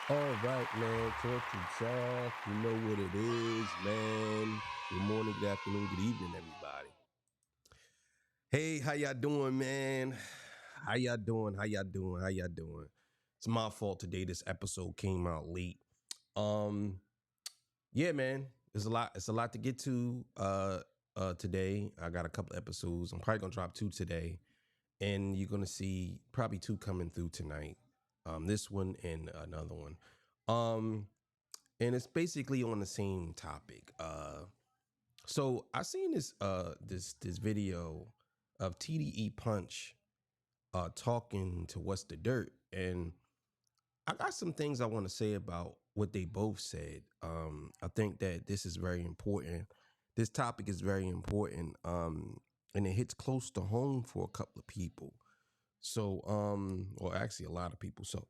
All right, man. Talk to talk. You know what it is, man. Good morning, good afternoon, good evening, everybody. Hey, how y'all doing, man? How y'all doing? How y'all doing? How y'all doing? It's my fault today. This episode came out late. Um, yeah, man. There's a lot. It's a lot to get to. Today I got a couple episodes. I'm probably gonna drop two today, and you're gonna see probably two coming through tonight. This one and another one. Um, and it's basically on the same topic. So I seen this video of TDE Punch talking to What's the Dirt, and I got some things I want to say about what they both said. I think that this is very important. This topic is very important, and it hits close to home for a couple of people. So, or actually a lot of people. So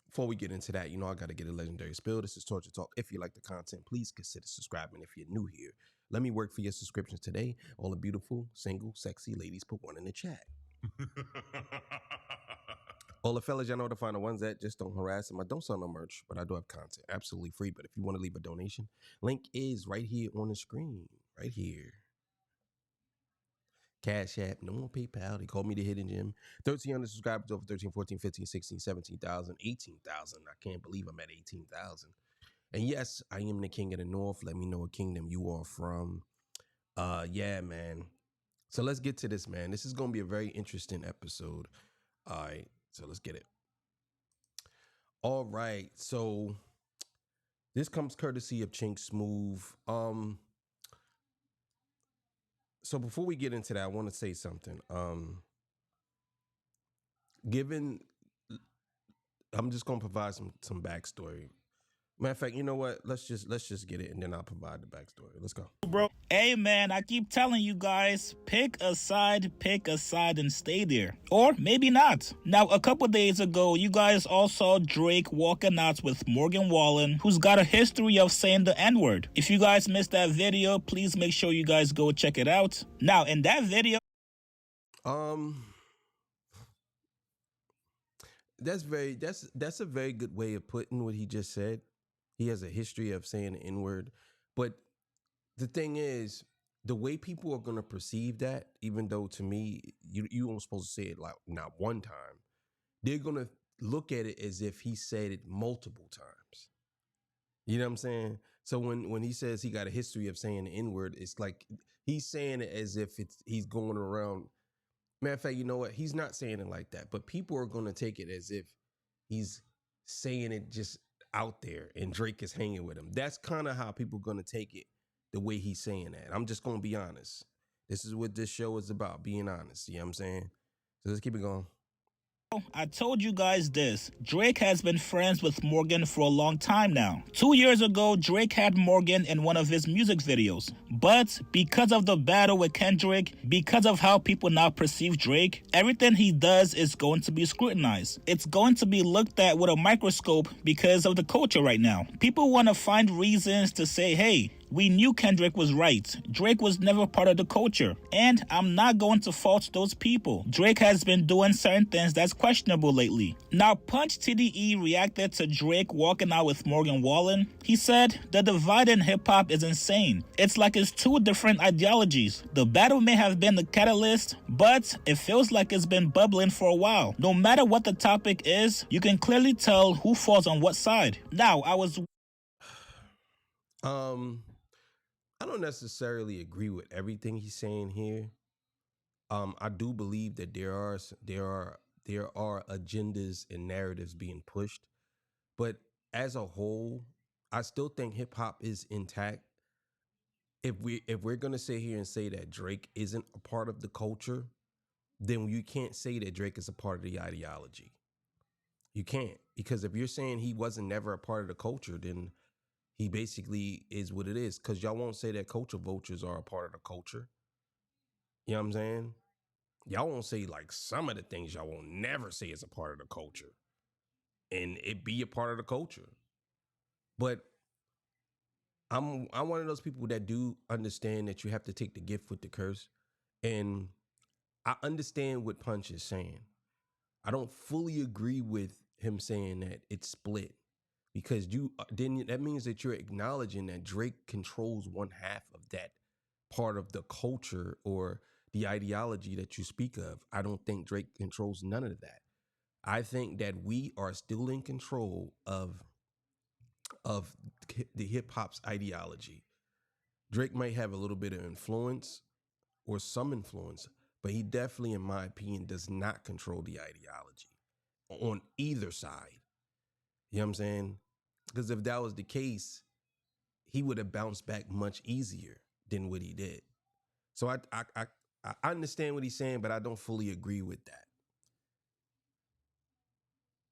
before we get into that, I got to get a legendary spill. This is Torture Talk. If you like the content, please consider subscribing if you're new here. Let me work for your subscriptions today. All the beautiful, single, sexy ladies, put one in the chat. All the fellas, y'all know to find the ones that just don't harass them. I don't sell no merch, but I do have content absolutely free. But if you want to leave a donation, link is right here on the screen. Right here. Cash App, no more PayPal. They called me the Hidden Gem. 1,300 subscribers, over 13, 14, 15, 16, 17,000, 18,000. I can't believe I'm at 18,000. And yes, I am the king of the north. Let me know what kingdom you are from. Yeah, man. So let's get to this, man. This is gonna be a very interesting episode. All right, so let's get it. All right, so this comes courtesy of Chink Smooth. So before we get into that, I want to say something. Given, I'm just gonna provide some backstory. Matter of fact, you know what? Let's just get it, and then I'll provide the backstory. Let's go. Bro. Hey man, I keep telling you guys, pick a side, and stay there. Or maybe not. Now, a couple days ago, you guys all saw Drake walking out with Morgan Wallen, who's got a history of saying the N-word. If you guys missed that video, please make sure you guys go check it out. Now, in that video, Um, that's a very good way of putting what he just said. He has a history of saying the N-word, but the thing is, the way people are gonna perceive that, even though to me, you weren't supposed to say it like not one time, they're gonna look at it as if he said it multiple times. You know what I'm saying? So when he says he got a history of saying the N-word, it's like he's saying it as if he's going around. Matter of fact, you know what? He's not saying it like that, but people are gonna take it as if he's saying it just out there and Drake is hanging with him. That's kind of how people are gonna take it, the way he's saying that. I'm just gonna be honest. This is what this show is about, being honest. You know what I'm saying? So let's keep it going. I told you guys this. Drake has been friends with Morgan for a long time now. 2 years ago, Drake had Morgan in one of his music videos. But because of the battle with Kendrick, because of how people now perceive Drake, everything he does is going to be scrutinized. It's going to be looked at with a microscope because of the culture right now. People want to find reasons to say, hey, we knew Kendrick was right. Drake was never part of the culture. And I'm not going to fault those people. Drake has been doing certain things that's questionable lately. Now, Punch TDE reacted to Drake walking out with Morgan Wallen. He said, the divide in hip-hop is insane. It's like it's two different ideologies. The battle may have been the catalyst, but it feels like it's been bubbling for a while. No matter what the topic is, you can clearly tell who falls on what side. Now, Um, I don't necessarily agree with everything he's saying here. I do believe that there are agendas and narratives being pushed, but as a whole, I still think hip hop is intact. If we're gonna sit here and say that Drake isn't a part of the culture, then you can't say that Drake is a part of the ideology. You can't, because if you're saying he wasn't never a part of the culture, then he basically is what it is. Because y'all won't say that culture vultures are a part of the culture. You know what I'm saying? Y'all won't say like some of the things y'all will never say is a part of the culture, and it be a part of the culture. But I'm one of those people that do understand that you have to take the gift with the curse, and I understand what Punch is saying. I don't fully agree with him saying that it's split, because you then that means that you're acknowledging that Drake controls one half of that part of the culture or the ideology that you speak of. I don't think Drake controls none of that. I think that we are still in control of the hip hop's ideology. Drake might have a little bit of influence or some influence, but he definitely, in my opinion, does not control the ideology on either side. You know what I'm saying? Because if that was the case, he would have bounced back much easier than what he did. So I understand what he's saying, but I don't fully agree with that.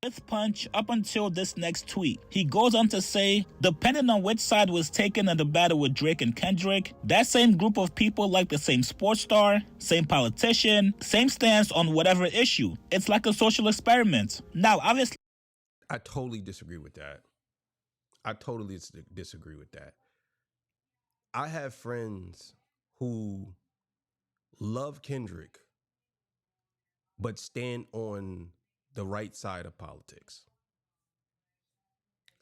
With Punch up until this next tweet. He goes on to say, depending on which side was taken in the battle with Drake and Kendrick, that same group of people like the same sports star, same politician, same stance on whatever issue. It's like a social experiment. Now, obviously, I totally disagree with that. I totally disagree with that. I have friends who love Kendrick, but stand on the right side of politics.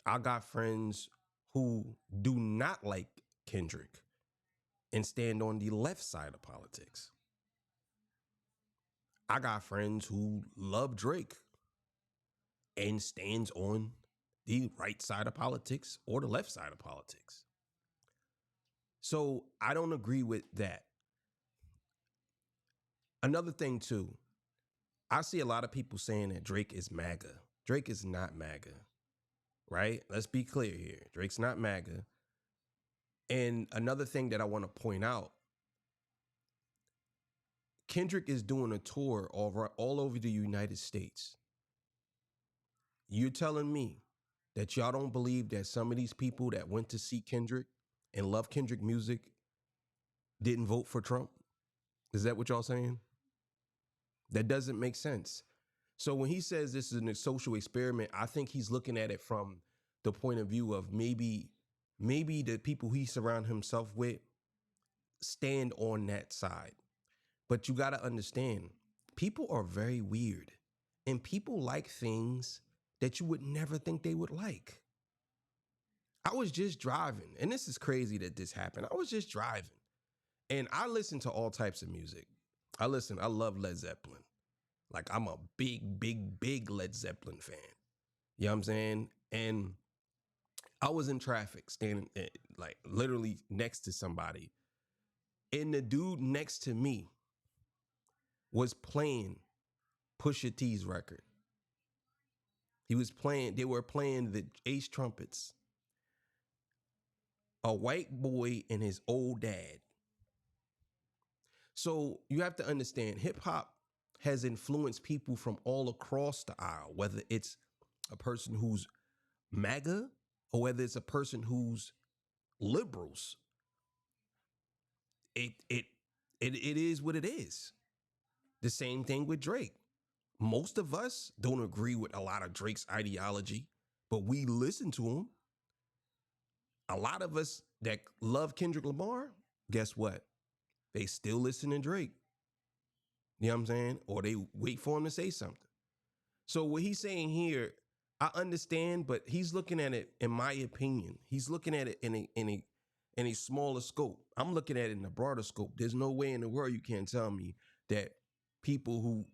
I got friends who do not like Kendrick and stand on the left side of politics. I got friends who love Drake and stands on the right side of politics or the left side of politics. So I don't agree with that. Another thing too, I see a lot of people saying that Drake is MAGA. Drake is not MAGA, right? Let's be clear here. Drake's not MAGA. And another thing that I want to point out, Kendrick is doing a tour all over the United States. You're telling me that y'all don't believe that some of these people that went to see Kendrick and love Kendrick music didn't vote for Trump? Is that what y'all saying? That doesn't make sense. So when he says this is a social experiment, I think he's looking at it from the point of view of maybe the people he surround himself with stand on that side. But you got to understand, people are very weird and people like things that you would never think they would like. I was just driving, and this is crazy that this happened. I was just driving and I listen to all types of music. I love Led Zeppelin. Like I'm a big Led Zeppelin fan. You know what I'm saying? And I was in traffic standing like literally next to somebody. And the dude next to me was playing Pusha T's record. They were playing the Ace Trumpets. A white boy and his old dad. So you have to understand, hip hop has influenced people from all across the aisle, whether it's a person who's MAGA or whether it's a person who's liberals. It is what it is. The same thing with Drake. Most of us don't agree with a lot of Drake's ideology, but we listen to him. A lot of us that love Kendrick Lamar, guess what? They still listen to Drake. You know what I'm saying? Or they wait for him to say something. So what he's saying here, I understand, but he's looking at it, in my opinion, he's looking at it in a smaller scope. I'm looking at it in a broader scope. There's no way in the world you can't tell me that people who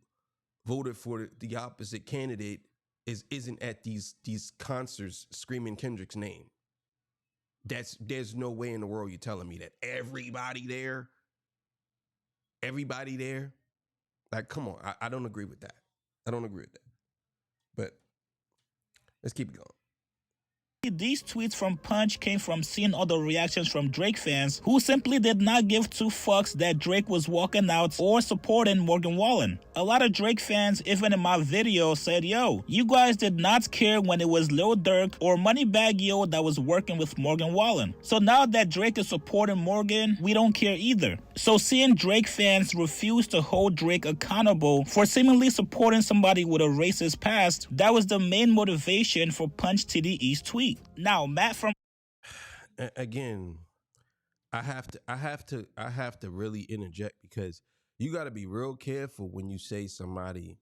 voted for the opposite candidate isn't at these concerts screaming Kendrick's name. There's no way in the world you're telling me that everybody there, like, come on, I don't agree with that. I don't agree with that. But let's keep it going. these tweets from Punch came from seeing other reactions from Drake fans who simply did not give two fucks that Drake was walking out or supporting Morgan Wallen. A lot of Drake fans, even in my video, said, yo, you guys did not care when it was Lil Durk or Moneybagg Yo that was working with Morgan Wallen. So now that Drake is supporting Morgan, we don't care either. So seeing Drake fans refuse to hold Drake accountable for seemingly supporting somebody with a racist past, that was the main motivation for Punch TDE's tweet. Now, Matt from again, I have to really interject because you got to be real careful when you say somebody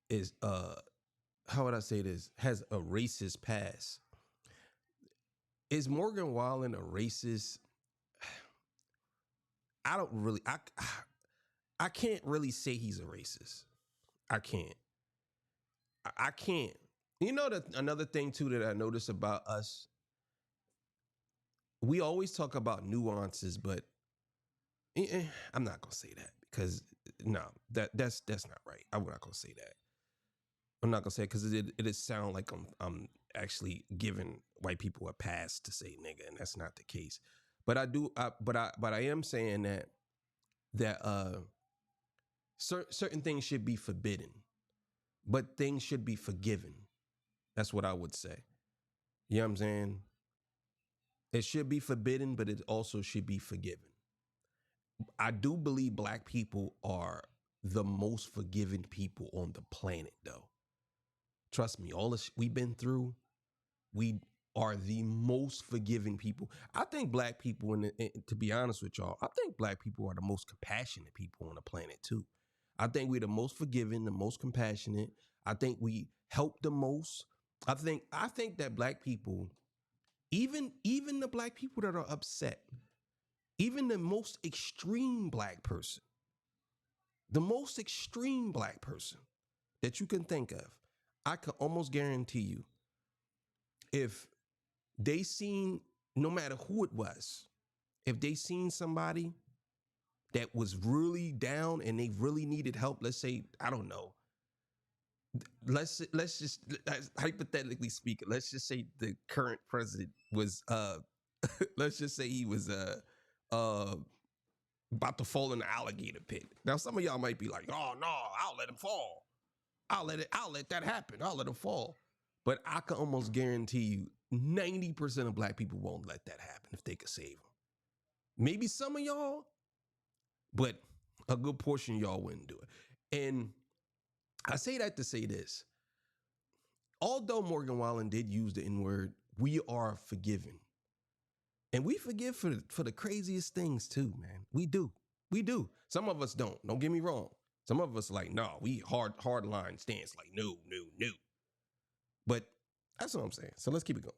is how would I say this, has a racist past. Is Morgan Wallen a racist? I don't really. I can't really say he's a racist. I can't. I can't. You know that another thing too that I notice about us, we always talk about nuances, but I'm not gonna say that because no, that's not right. I'm not gonna say that. I'm not gonna say it because it sound like I'm actually giving white people a pass to say nigga, and that's not the case. But I am saying that certain things should be forbidden, but things should be forgiven. That's what I would say. You know what I'm saying? It should be forbidden, but it also should be forgiven. I do believe black people are the most forgiving people on the planet, though. Trust me, all this we've been through, we are the most forgiving people. I think black people, and to be honest with y'all, I think black people are the most compassionate people on the planet, too. I think we're the most forgiving, the most compassionate. I think we help the most. I think that black people, even the black people that are upset, even the most extreme black person, the most extreme black person that you can think of, I can almost guarantee you, if they seen, no matter who it was, if they seen somebody that was really down and they really needed help, let's say, I don't know, let's just hypothetically speaking, let's just say the current president was let's just say he was about to fall in the alligator pit. Now some of y'all might be like, oh no, I'll let him fall. I'll let that happen. I'll let him fall. But I can almost guarantee you 90% of black people won't let that happen if they could save him. Maybe some of y'all, but a good portion of y'all wouldn't do it. And I say that to say this. Although Morgan Wallen did use the N-word, we are forgiven. And we forgive for the craziest things too, man. We do. We do. Some of us don't. Don't get me wrong. Some of us like, no, we hard line stance, like, no. But that's what I'm saying. So let's keep it going.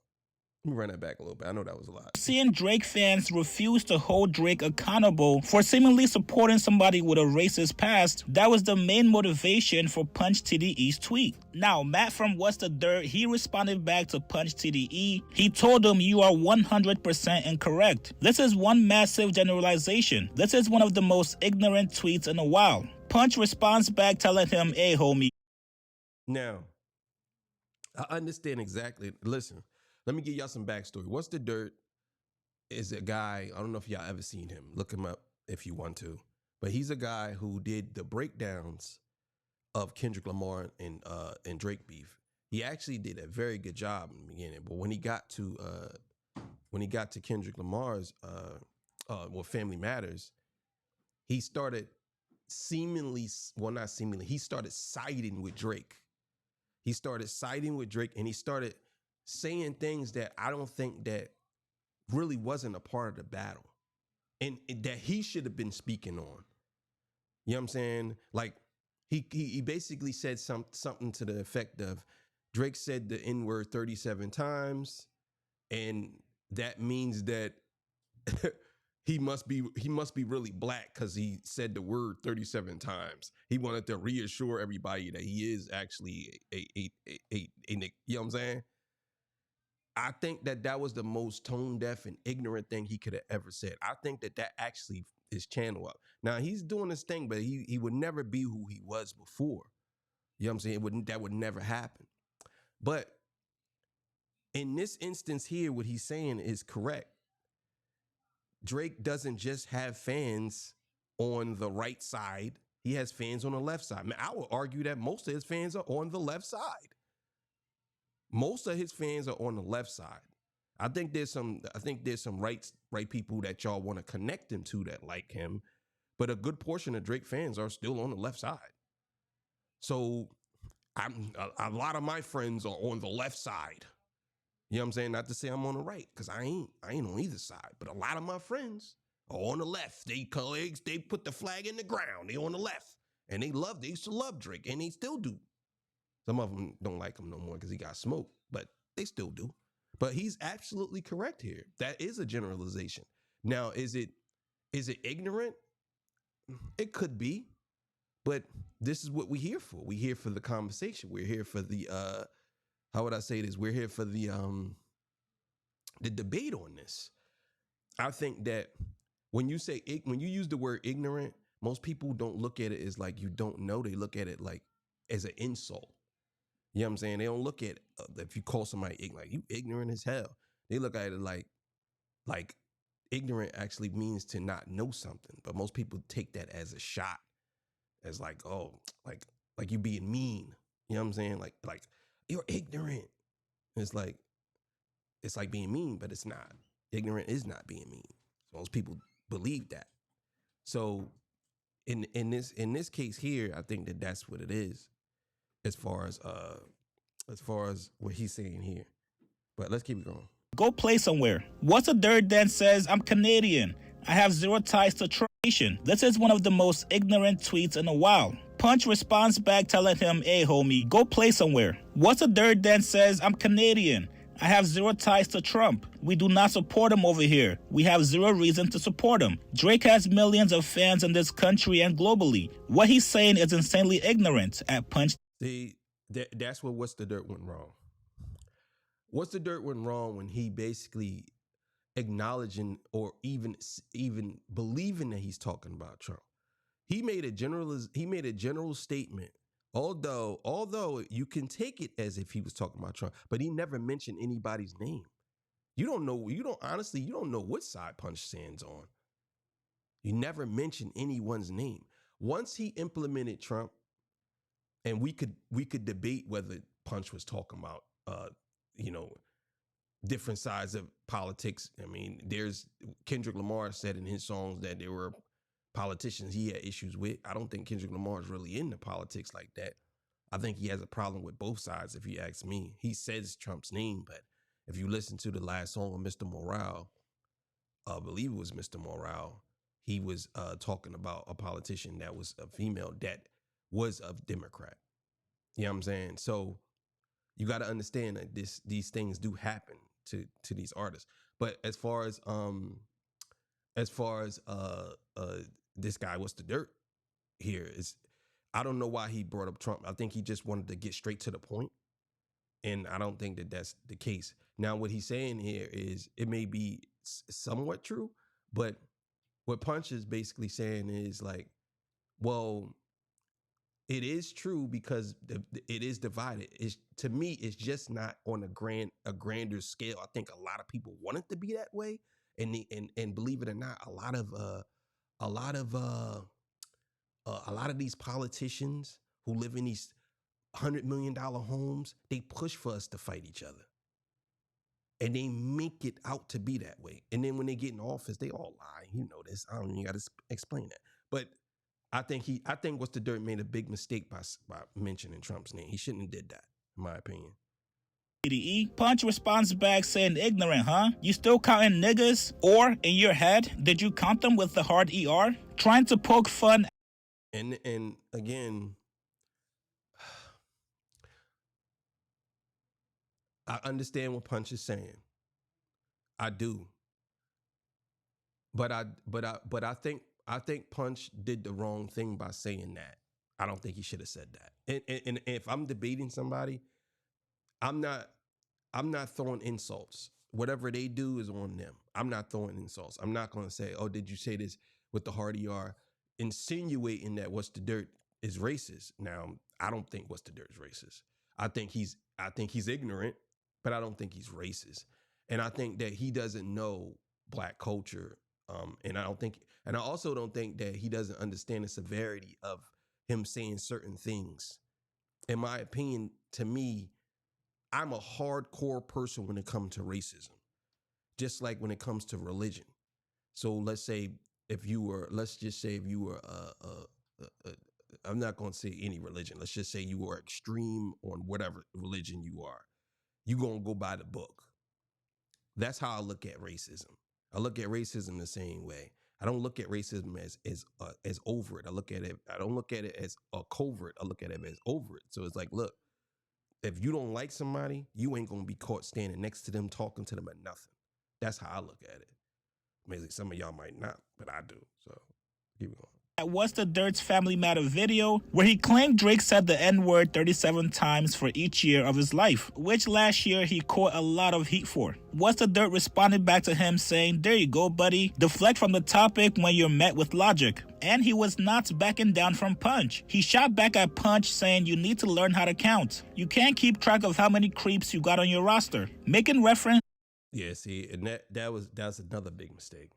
Let me run that back a little bit. I know that was a lot. Seeing Drake fans refuse to hold Drake accountable for seemingly supporting somebody with a racist past, that was the main motivation for Punch TDE's tweet. Now, Matt from What's the Dirt, he responded back to Punch TDE. He told him, you are 100% incorrect. This is one massive generalization. This is one of the most ignorant tweets in a while. Punch responds back telling him, hey homie. Now, I understand exactly. Listen. Let me give y'all some backstory. What's the Dirt is a guy, I don't know if y'all ever seen him. Look him up if you want to. But he's a guy who did the breakdowns of Kendrick Lamar and Drake beef. He actually did a very good job in the beginning. But when he got to Kendrick Lamar's Family Matters, he started he started siding with Drake. He started siding with Drake and he started saying things that I don't think that really wasn't a part of the battle and that he should have been speaking on. You know what I'm saying? Like he basically said something to the effect of Drake said the N-word 37 times and that means that he must be really black because he said the word 37 times. He wanted to reassure everybody that he is actually a you know what I'm saying? I think that was the most tone deaf and ignorant thing he could have ever said. I think that actually is channel up. Now he's doing this thing, but he would never be who he was before. You know what I'm saying? That would never happen. But in this instance here, what he's saying is correct. Drake doesn't just have fans on the right side. He has fans on the left side. Man, I would argue that most of his fans are on the left side. Most of his fans are on the left side. I think there's some right people that y'all want to connect him to that like him, but a good portion of Drake fans are still on the left side. So a lot of my friends are on the left side. You know what I'm saying? Not to say I'm on the right, because I ain't on either side. But a lot of my friends are on the left. They put the flag in the ground. They on the left. And they used to love Drake, and they still do. Some of them don't like him no more because he got smoked, but they still do. But he's absolutely correct here. That is a generalization. Now, is it ignorant? It could be, but this is what we're here for. We're here for the conversation. We're here for the how would I say this? We're here for the debate on this. I think that when you use the word ignorant, most people don't look at it as like you don't know. They look at it like as an insult. You know what I'm saying? They don't look at if you call somebody ignorant, like you ignorant as hell. They look at it like ignorant actually means to not know something. But most people take that as a shot, as like, oh, like you being mean. You know what I'm saying? Like you're ignorant. It's like being mean, but it's not. Ignorant is not being mean. Most people believe that. So in this case here, I think that that's what it is, as far as what he's saying here. But let's keep it going. Go play somewhere. What's a dirt then says, I'm Canadian. I have zero ties to Trump. This is one of the most ignorant tweets in a while. Punch responds back telling him, hey homie, go play somewhere. What's a dirt then says, I'm Canadian. I have zero ties to Trump. We do not support him over here. We have zero reason to support him. Drake has millions of fans in this country and globally. What he's saying is insanely ignorant at Punch. See, that's what What's the Dirt went wrong. What's the Dirt went wrong when he basically acknowledging or even believing that he's talking about Trump. He made a general statement. Although you can take it as if he was talking about Trump, but he never mentioned anybody's name. You don't know what side Punch stands on. You never mentioned anyone's name. Once he implemented Trump, and we could debate whether Punch was talking about different sides of politics. I mean, there's Kendrick Lamar said in his songs that there were politicians he had issues with. I don't think Kendrick Lamar is really into politics like that. I think he has a problem with both sides, if you ask me. He says Trump's name, but if you listen to the last song of Mr. Morale, I believe it was Mr. Morale, he was talking about a politician that was a female that was a Democrat. You know what I'm saying? So you got to understand that these things do happen to these artists. But as far as this guy, What's the Dirt here, is I don't know why he brought up Trump. I think he just wanted to get straight to the point, and I don't think that that's the case. Now, what he's saying here is it may be somewhat true, but what Punch is basically saying is like, well, it is true because it is divided. To me, it's just not on a grander scale. I think a lot of people want it to be that way, and believe it or not, a lot of these politicians who live in these $100 million homes, they push for us to fight each other, and they make it out to be that way. And then when they get in office, they all lie. You know this. I don't even got to explain that, but. I think What's the Dirt made a big mistake by mentioning Trump's name. He shouldn't have did that, in my opinion. TDE. Punch responds back saying, ignorant, huh? You still counting niggas? Or, in your head, did you count them with the hard ER? Trying to poke fun. And again, I understand what Punch is saying. I do. But I think Punch did the wrong thing by saying that. I don't think he should have said that. And if I'm debating somebody, I'm not throwing insults. Whatever they do is on them. I'm not throwing insults. I'm not going to say, oh, did you say this with the hard ER, insinuating that What's the Dirt is racist. Now, I don't think What's the Dirt is racist. I think he's ignorant, but I don't think he's racist. And I think that he doesn't know Black culture. And I also don't think that he doesn't understand the severity of him saying certain things. In my opinion, to me, I'm a hardcore person when it comes to racism, just like when it comes to religion. So let's just say if you were, I'm not going to say any religion. Let's just say you were extreme on whatever religion you are. You're going to go by the book. That's how I look at racism. I look at racism the same way. I don't look at racism as overt. I don't look at it as a covert. I look at it as overt. So it's like, look, if you don't like somebody, you ain't gonna be caught standing next to them, talking to them or nothing. That's how I look at it. Maybe some of y'all might not, but I do. So keep going. What's the Dirt's Family Matter video where he claimed Drake said the N-word 37 times for each year of his life, which last year he caught a lot of heat for. What's the Dirt responded back to him saying, "There you go, buddy. Deflect from the topic when you're met with logic." And he was not backing down from Punch. He shot back at Punch saying, "You need to learn how to count. You can't keep track of how many creeps you got on your roster." Making reference. Yeah, see, and that's another big mistake.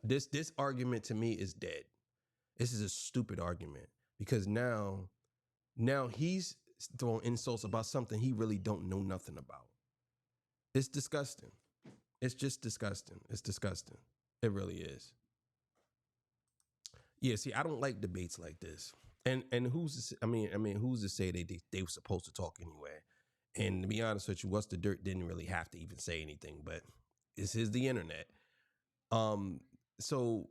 This argument to me is dead. This is a stupid argument because now he's throwing insults about something he really don't know nothing about. It's disgusting. It's just disgusting. It's disgusting. It really is. Yeah, see, I don't like debates like this. And who's to, who's to say they were supposed to talk anyway? And to be honest with you, What's the Dirt didn't really have to even say anything, but this is the internet. So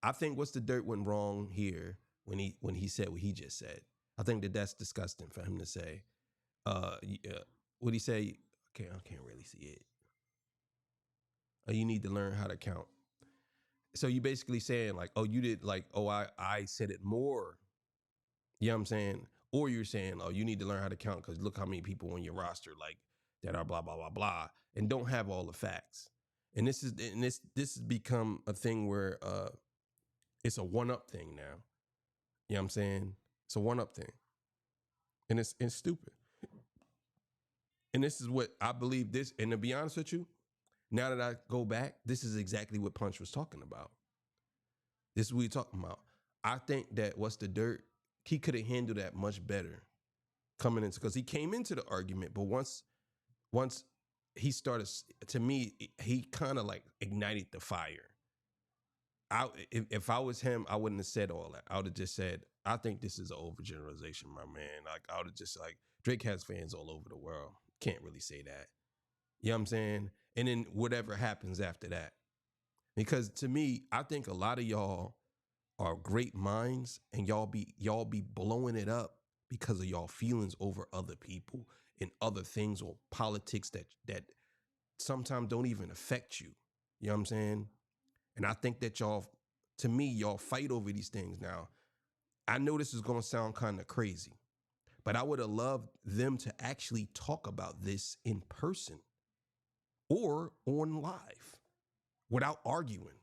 I think What's the Dirt went wrong here when he said what he just said. I think that's disgusting for him to say. What he say? Okay, I can't really see it. You need to learn how to count. So you basically saying like, oh, you did like, oh, I said it more. You know what I'm saying? Or you're saying, oh, you need to learn how to count because look how many people on your roster like that are blah blah blah blah and don't have all the facts. And this has become a thing where it's a one-up thing now. You know what I'm saying? It's a one-up thing. And it's stupid. And this is what I believe this, and to be honest with you, now that I go back, this is exactly what Punch was talking about. This is what he's talking about. I think that What's the Dirt, he could have handled that much better coming into, because he came into the argument, but once he started, to me, he kind of like ignited the fire. If I was him, I wouldn't have said all that. I would have just said, I think this is an overgeneralization, my man. Like I would have just like, Drake has fans all over the world. Can't really say that. You know what I'm saying? And then whatever happens after that. Because to me, I think a lot of y'all are great minds and y'all be blowing it up because of y'all feelings over other people and other things or politics that sometimes don't even affect you. You know what I'm saying? And I think that y'all fight over these things now. I know this is going to sound kind of crazy, but I would have loved them to actually talk about this in person or on live without arguing,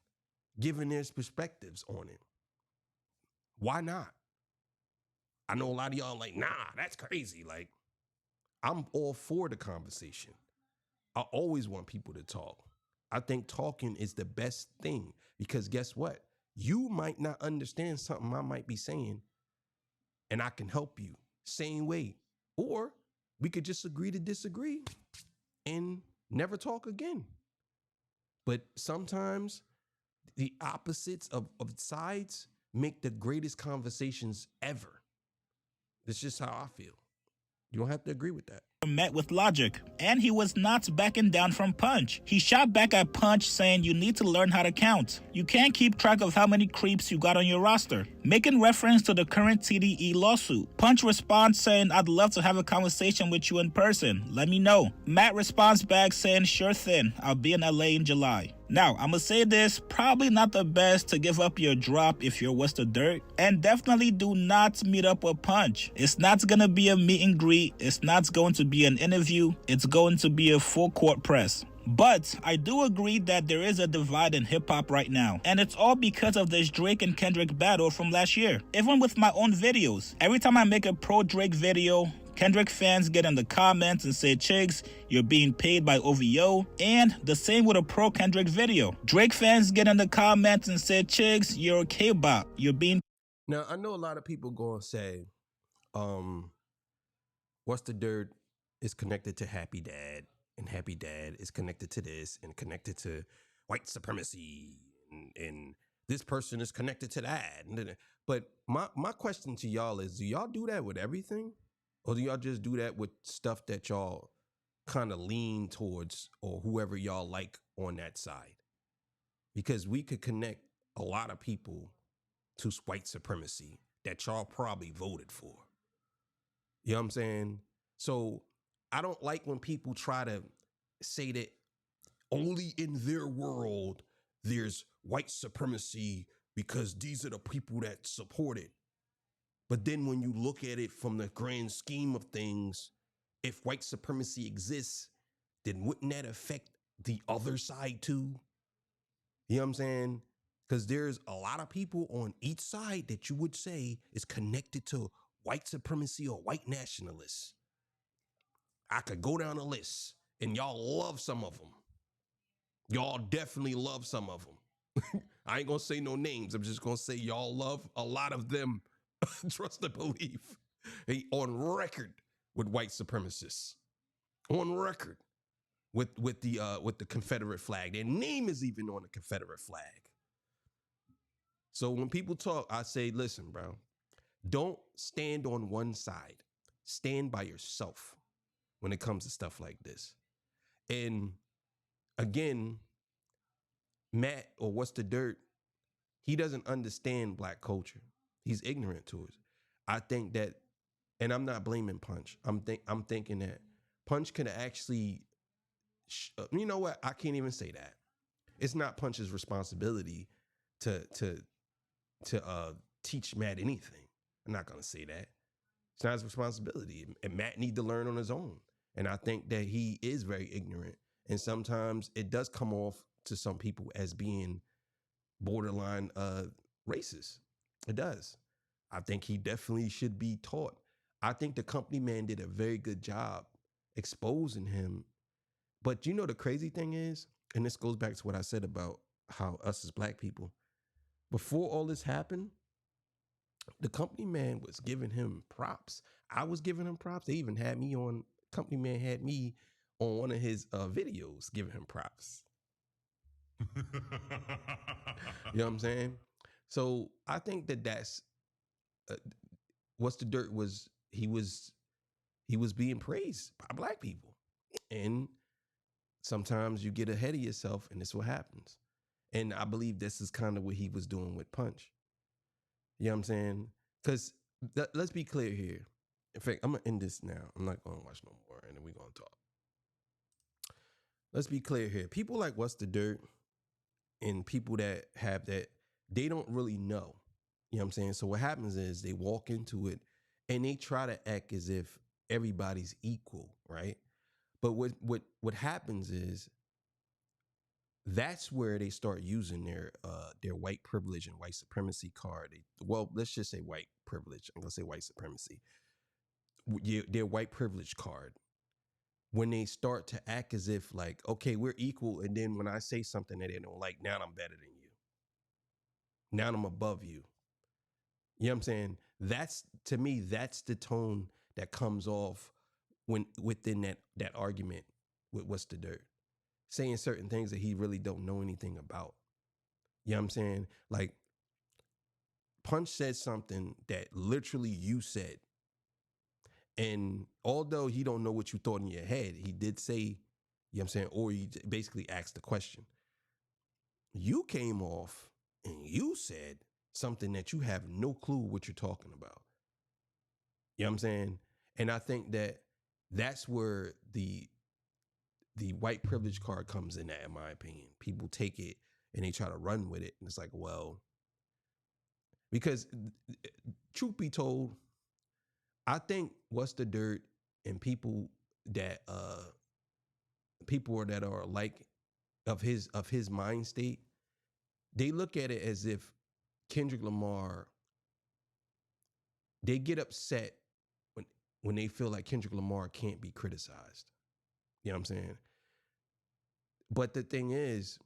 giving their perspectives on it. Why not? I know a lot of y'all like, nah, that's crazy. Like, I'm all for the conversation. I always want people to talk. I think talking is the best thing because guess what? You might not understand something I might be saying and I can help you same way. Or we could just agree to disagree and never talk again. But sometimes the opposites of sides make the greatest conversations ever. That's just how I feel. You don't have to agree with that. Met with logic, and he was not backing down from Punch. He shot back at Punch saying, "You need to learn how to count. You can't keep track of how many creeps you got on your roster." Making reference to the current TDE lawsuit. Punch responds saying, "I'd love to have a conversation with you in person. Let me know." Matt responds back saying, "Sure thing. I'll be in LA in July." Now, I'ma say this, probably not the best to give up your drop if you're What's the Dirt, and definitely do not meet up with Punch. It's not gonna be a meet and greet, it's not going to be an interview, it's going to be a full court press. But I do agree that there is a divide in hip-hop right now, and it's all because of this Drake and Kendrick battle from last year. Even with my own videos, every time I make a pro-Drake video, Kendrick fans get in the comments and say, "Chigs, you're being paid by OVO," and the same with a pro-Kendrick video. Drake fans get in the comments and say, "Chigs, you're a K-bop, you're being..." Now, I know a lot of people gonna say, What's the Dirt is connected to Happy Dad, and Happy Dad is connected to this and connected to white supremacy, and this person is connected to that. But my question to y'all is, do y'all do that with everything? Or do y'all just do that with stuff that y'all kind of lean towards or whoever y'all like on that side? Because we could connect a lot of people to white supremacy that y'all probably voted for. You know what I'm saying? So I don't like when people try to say that only in their world there's white supremacy because these are the people that support it. But then when you look at it from the grand scheme of things, if white supremacy exists, then wouldn't that affect the other side too? You know what I'm saying? Because there's a lot of people on each side that you would say is connected to white supremacy or white nationalists. I could go down the list and y'all love some of them. Y'all definitely love some of them. I ain't gonna say no names. I'm just gonna say y'all love a lot of them. Trust and believe. Hey, on record with white supremacists. On record with the Confederate flag. Their name is even on the Confederate flag. So when people talk, I say, listen, bro, don't stand on one side. Stand by yourself when it comes to stuff like this. And again, Matt, or What's the Dirt, he doesn't understand black culture. He's ignorant to it. I think that, and I'm not blaming Punch. I'm thinking that Punch could actually, you know what? I can't even say that. It's not Punch's responsibility to teach Matt anything. I'm not gonna say that. It's not his responsibility, and Matt need to learn on his own. And I think that he is very ignorant, and sometimes it does come off to some people as being borderline racist. It does. I think he definitely should be taught. I think the company man did a very good job exposing him. But you know the crazy thing is, and this goes back to what I said about how us as black people, before all this happened, the company man was giving him props. I was giving him props. They even had me on, company man had me on one of his videos giving him props. You know what I'm saying? So I think that that's What's the Dirt was he was being praised by black people, and sometimes you get ahead of yourself, and this is what happens. And I believe this is kind of what he was doing with Punch. You know what I'm saying? Because let's be clear here. In fact, I'm gonna end this now. I'm not gonna watch no more, and then we're gonna talk. Let's be clear here. People like What's the Dirt and people that have that, they don't really know. You know what I'm saying? So what happens is they walk into it and they try to act as if everybody's equal, right? But what happens is that's where they start using their white privilege and white supremacy card. Well, let's just say white privilege. I'm gonna say white supremacy. Their white privilege card. When they start to act as if like, okay, we're equal, and then when I say something that they don't like, now I'm better than you. Now I'm above you. You know what I'm saying? That's, to me, that's the tone that comes off when within that argument with What's the Dirt, saying certain things that he really don't know anything about. You know what I'm saying? Like, Punch said something that literally you said. And although he don't know what you thought in your head, he did say, you know what I'm saying? Or he basically asked the question. You came off and you said something that you have no clue what you're talking about. You know what I'm saying? And I think that that's where the white privilege card comes in that, in my opinion. People take it and they try to run with it. And it's like, well, because truth be told, I think What's the Dirt and people that are like of his mind state, they look at it as if Kendrick Lamar, they get upset when they feel like Kendrick Lamar can't be criticized. You know what I'm saying? But the thing is,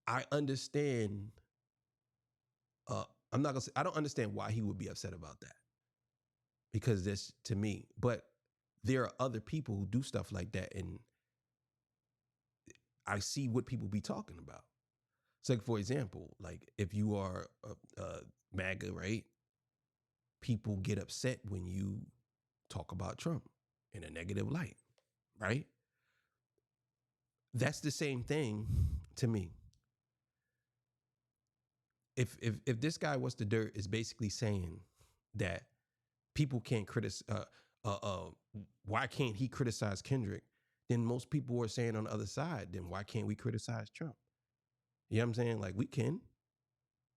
I understand. I'm not gonna say I don't understand why he would be upset about that, because that's to me. But there are other people who do stuff like that, and I see what people be talking about. So, like, for example, like if you are a MAGA, right? People get upset when you talk about Trump in a negative light, right? That's the same thing to me. If this guy What's the Dirt is basically saying that people can't criticize. Why can't he criticize Kendrick? Then most people are saying on the other side, then why can't we criticize Trump? You know what I'm saying? Like we can.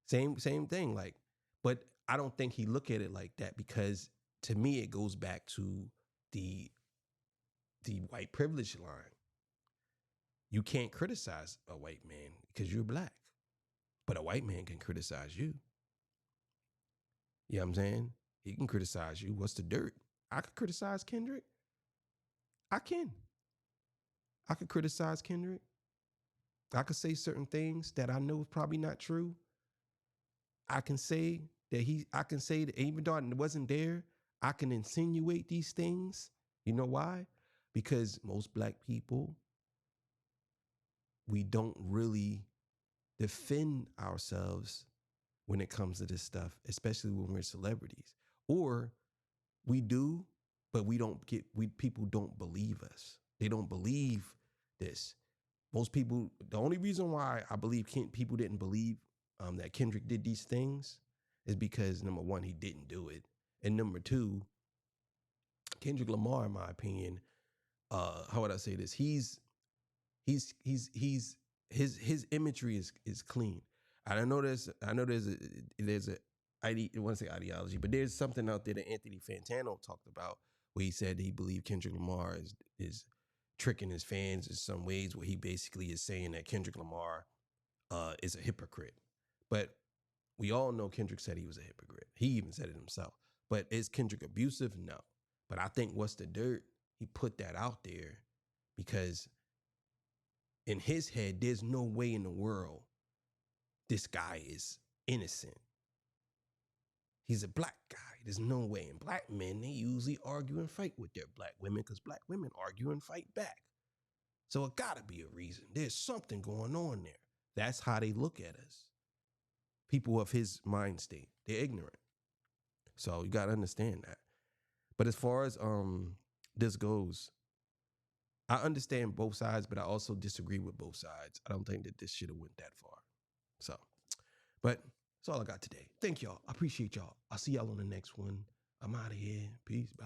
Same thing. Like, but I don't think he look at it like that because to me it goes back to the white privilege line. You can't criticize a white man because you're black, but a white man can criticize you. You know what I'm saying? He can criticize you. What's the dirt? I could criticize Kendrick. I can. I could criticize Kendrick. I could say certain things that I know is probably not true. I can say I can say that even though I wasn't there, I can insinuate these things. You know why? Because most black people, we don't really defend ourselves when it comes to this stuff, especially when we're celebrities. Or we do, but people don't believe us. They don't believe this. Most people, the only reason why I believe people didn't believe that Kendrick did these things is because number one, he didn't do it. And number two, Kendrick Lamar, in my opinion, how would I say this? His imagery is clean. I know there's a I want to say ideology, but there's something out there that Anthony Fantano talked about where he said he believed Kendrick Lamar is tricking his fans in some ways, where he basically is saying that Kendrick Lamar is a hypocrite. But we all know Kendrick said he was a hypocrite. He even said it himself. But is Kendrick abusive? No. But I think what's the dirt? He put that out there because in his head, there's no way in the world this guy is innocent. He's a black guy. There's no way. And black men, they usually argue and fight with their black women because black women argue and fight back. So it gotta be a reason. There's something going on there. That's how they look at us. People of his mind state, they're ignorant. So you gotta understand that. But as far as this goes, I understand both sides, but I also disagree with both sides. I don't think that this should have went that far. So, but that's all I got today. Thank y'all. I appreciate y'all. I'll see y'all on the next one. I'm out of here. Peace. Bye.